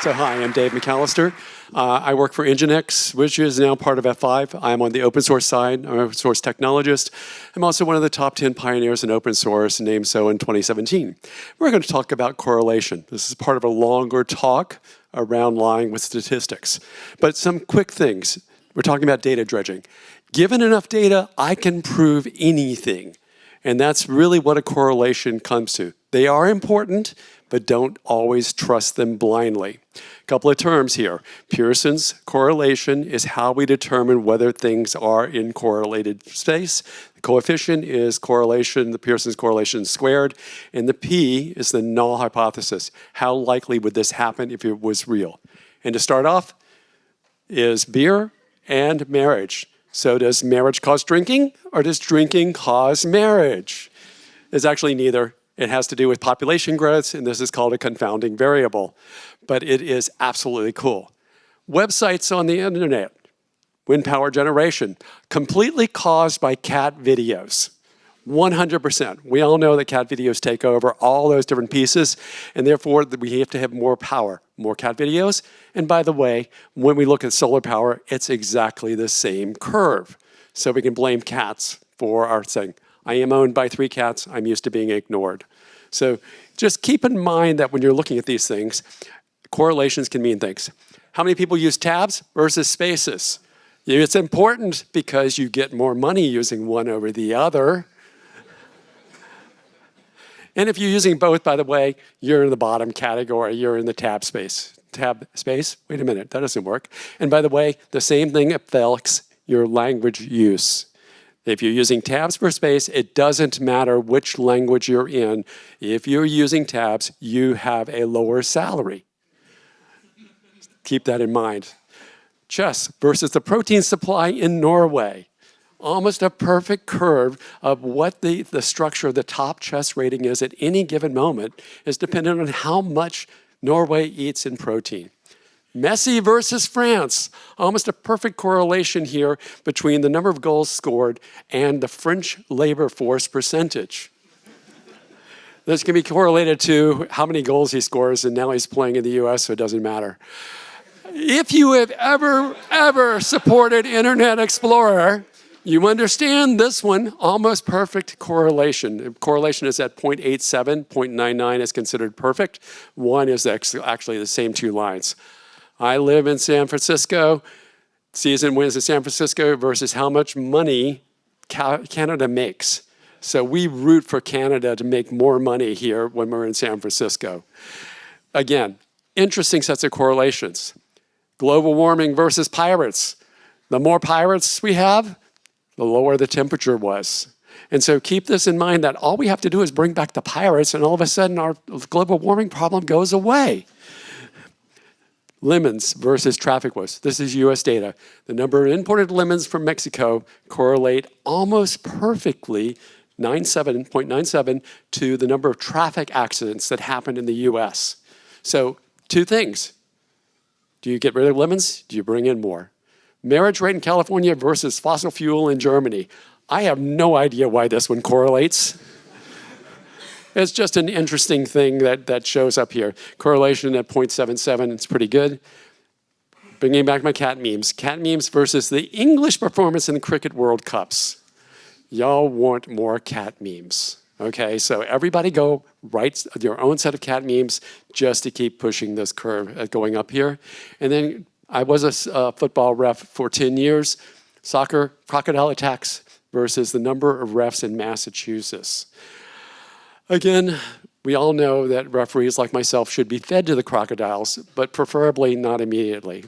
So hi, I'm Dave McAllister. I work for Nginx, which is now part of F5. I'm on the open source side. I'm an open source technologist. I'm also one of the top 10 pioneers in open source, named so in 2017. We're going to talk about correlation. This is part of a longer talk around lying with statistics. But some quick things. We're talking about data dredging. Given enough data, I can prove anything. And that's really what a correlation comes to. They are important, but don't always trust them blindly. A couple of terms here. Pearson's correlation is how we determine whether things are in correlated space. The coefficient is correlation, the Pearson's correlation squared, and the P is the null hypothesis. How likely would this happen if it was real? And to start off is beer and marriage. So does marriage cause drinking, or does drinking cause marriage? It's actually neither. It has to do with population growth, and this is called a confounding variable. But it is absolutely cool. Websites on the internet, wind power generation, completely caused by cat videos. 100%. We all know that cat videos take over all those different pieces, and therefore we have to have more power, more cat videos. And by the way, when we look at solar power, it's exactly the same curve. So we can blame cats for our thing. I am owned by 3 cats. I'm used to being ignored. So just keep in mind that when you're looking at these things, correlations can mean things. How many people use tabs versus spaces? It's important because you get more money using one over the other. And if you're using both, by the way, you're in the bottom category. You're in the tab space. Tab space? Wait a minute, that doesn't work. And by the way, the same thing affects your language use. If you're using tabs for space, it doesn't matter which language you're in. If you're using tabs, you have a lower salary. Keep that in mind. Chess versus the protein supply in Norway. Almost a perfect curve of what the structure of the top chess rating is at any given moment is dependent on how much Norway eats in protein. Messi versus France. Almost a perfect correlation here between the number of goals scored and the French labor force percentage. This can be correlated to how many goals he scores, and now he's playing in the US, so it doesn't matter. If you have ever supported Internet Explorer, you understand this one, almost perfect correlation. Correlation is at 0.87, 0.99 is considered perfect. 1 is actually the same 2 lines. I live in San Francisco. Season wins in San Francisco versus how much money Canada makes. So we root for Canada to make more money here when we're in San Francisco. Again, interesting sets of correlations. Global warming versus pirates. The more pirates we have, the lower the temperature was. And so keep this in mind that all we have to do is bring back the pirates and all of a sudden our global warming problem goes away. Lemons versus traffic woes. This is US data. The number of imported lemons from Mexico correlate almost perfectly, 0.97 to the number of traffic accidents that happened in the US. So 2 things. Do you get rid of lemons? Do you bring in more? Marriage rate in California versus fossil fuel in Germany. I have no idea why this one correlates. It's just an interesting thing that shows up here. Correlation at 0.77, it's pretty good. Bringing back my cat memes. Cat memes versus the English performance in the Cricket World Cups. Y'all want more cat memes. Okay, so everybody go write your own set of cat memes just to keep pushing this curve going up here. And then I was a football ref for 10 years. Soccer, crocodile attacks versus the number of refs in Massachusetts. Again, we all know that referees like myself should be fed to the crocodiles, but preferably not immediately.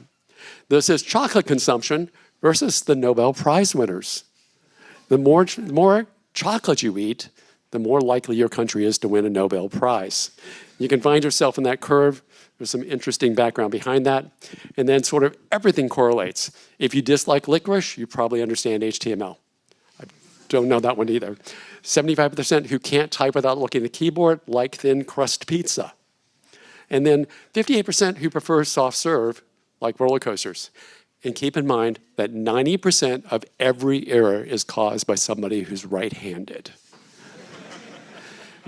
This is chocolate consumption versus the Nobel Prize winners. The more chocolate you eat, the more likely your country is to win a Nobel Prize. You can find yourself in that curve. There's some interesting background behind that. And then sort of everything correlates. If you dislike licorice, you probably understand HTML. I don't know that one either. 75% who can't type without looking at the keyboard like thin crust pizza. And then 58% who prefer soft serve like roller coasters. And keep in mind that 90% of every error is caused by somebody who's right-handed.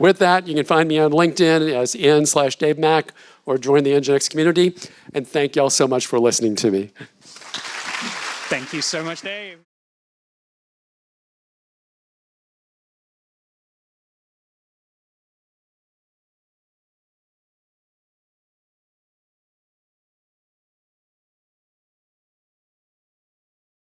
with that, you can find me on LinkedIn as n/DaveMac or join the Nginx community. And thank y'all so much for listening to me. Thank you so much, Dave.